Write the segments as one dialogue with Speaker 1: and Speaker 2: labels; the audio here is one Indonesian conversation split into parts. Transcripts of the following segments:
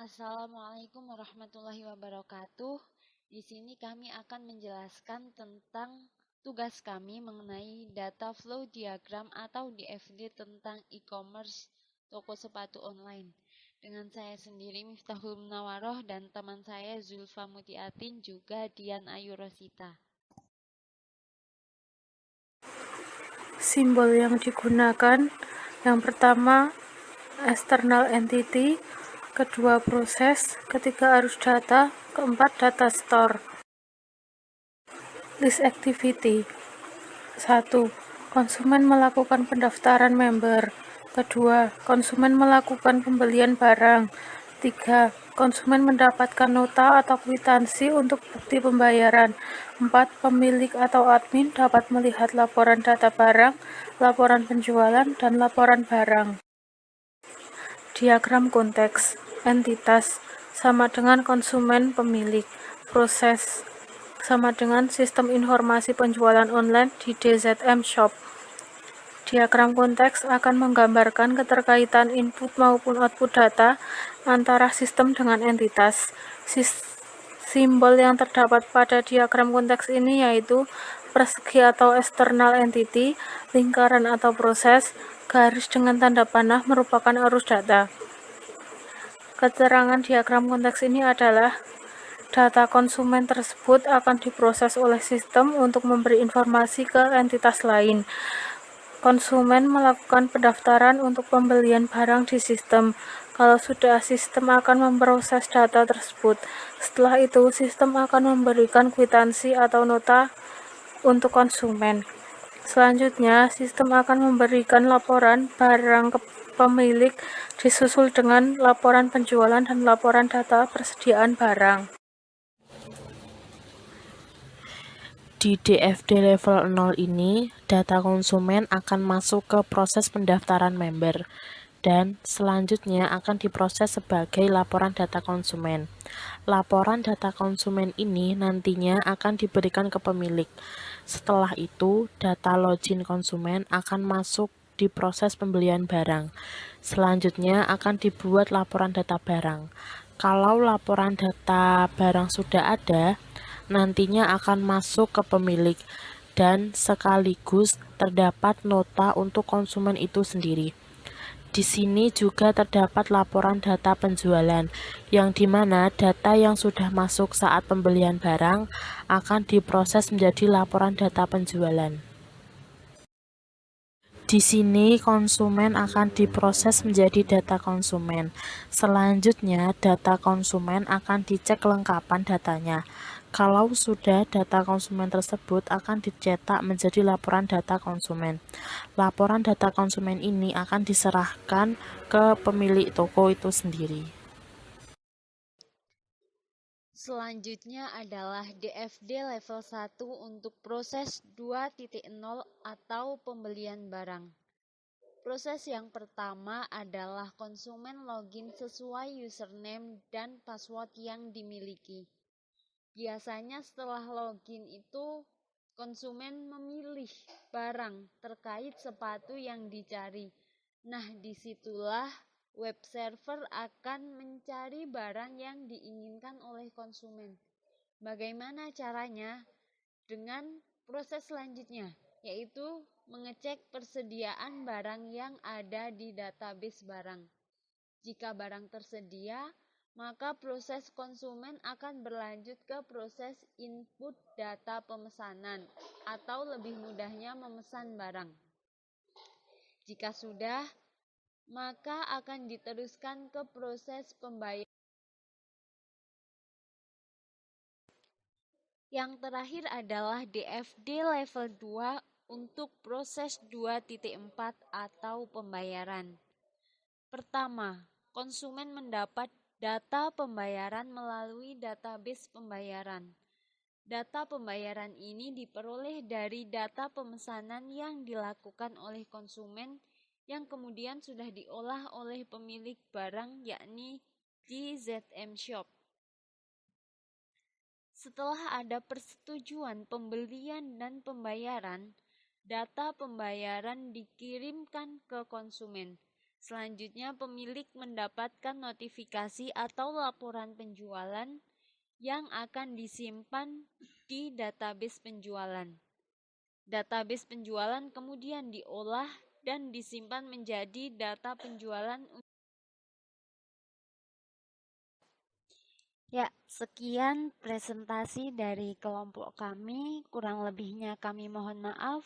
Speaker 1: Assalamualaikum warahmatullahi wabarakatuh. Di sini kami akan menjelaskan tentang tugas kami mengenai data flow diagram atau DFD tentang e-commerce toko sepatu online. Dengan saya sendiri Miftahul Munawaroh dan teman saya Zulfa Mutiatin juga Dian Ayu Rosita.
Speaker 2: Simbol yang digunakan, yang pertama external entity, kedua proses, ketiga arus data, keempat data store. List activity. 1. Konsumen melakukan pendaftaran member. Kedua, konsumen melakukan pembelian barang. 3. Konsumen mendapatkan nota atau kwitansi untuk bukti pembayaran. 4. Pemilik atau admin dapat melihat laporan data barang, laporan penjualan, dan laporan barang. Diagram konteks. Entitas sama dengan konsumen pemilik. Proses sama dengan sistem informasi penjualan online di DZM Shop. Diagram konteks akan menggambarkan keterkaitan input maupun output data antara sistem dengan entitas. Simbol yang terdapat pada diagram konteks ini yaitu persegi atau external entity, lingkaran atau proses, garis dengan tanda panah merupakan arus data. Keterangan diagram konteks ini adalah data konsumen tersebut akan diproses oleh sistem untuk memberi informasi ke entitas lain. Konsumen melakukan pendaftaran untuk pembelian barang di sistem. Kalau sudah, sistem akan memproses data tersebut. Setelah itu, sistem akan memberikan kwitansi atau nota untuk konsumen. Selanjutnya, sistem akan memberikan laporan barang ke pemilik, disusul dengan laporan penjualan dan laporan data persediaan barang.
Speaker 3: Di DFD level 0 ini, data konsumen akan masuk ke proses pendaftaran member dan selanjutnya akan diproses sebagai laporan data konsumen. Laporan data konsumen ini nantinya akan diberikan ke pemilik. Setelah itu, data login konsumen akan masuk di proses pembelian barang. Selanjutnya akan dibuat laporan data barang. Kalau laporan data barang sudah ada, nantinya akan masuk ke pemilik dan sekaligus terdapat nota untuk konsumen itu sendiri. Di sini juga terdapat laporan data penjualan, yang dimana data yang sudah masuk saat pembelian barang akan diproses menjadi laporan data penjualan. Di sini konsumen akan diproses menjadi data konsumen. Selanjutnya, data konsumen akan dicek kelengkapan datanya. Kalau sudah, data konsumen tersebut akan dicetak menjadi laporan data konsumen. Laporan data konsumen ini akan diserahkan ke pemilik toko itu sendiri.
Speaker 1: Selanjutnya adalah DFD level 1 untuk proses 2.0 atau pembelian barang. Proses yang pertama adalah konsumen login sesuai username dan password yang dimiliki. Biasanya setelah login itu konsumen memilih barang terkait sepatu yang dicari. Nah, disitulah web server akan mencari barang yang diinginkan oleh konsumen. Bagaimana caranya? Dengan proses selanjutnya, yaitu mengecek persediaan barang yang ada di database barang. Jika barang tersedia, maka proses konsumen akan berlanjut ke proses input data pemesanan atau lebih mudahnya memesan barang. Jika sudah, maka akan diteruskan ke proses pembayaran. Yang terakhir adalah DFD level 2 untuk proses 2.4 atau pembayaran. Pertama, konsumen mendapat data pembayaran melalui database pembayaran. Data pembayaran ini diperoleh dari data pemesanan yang dilakukan oleh konsumen yang kemudian sudah diolah oleh pemilik barang yakni DZM Shop. Setelah ada persetujuan pembelian dan pembayaran, data pembayaran dikirimkan ke konsumen. Selanjutnya, pemilik mendapatkan notifikasi atau laporan penjualan yang akan disimpan di database penjualan. Database penjualan kemudian diolah dan disimpan menjadi data penjualan. Ya, sekian presentasi dari kelompok kami. Kurang lebihnya kami mohon maaf.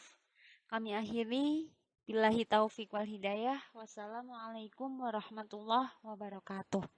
Speaker 1: Kami akhiri. Billahi taufiq wal hidayah. Wassalamualaikum warahmatullahi wabarakatuh.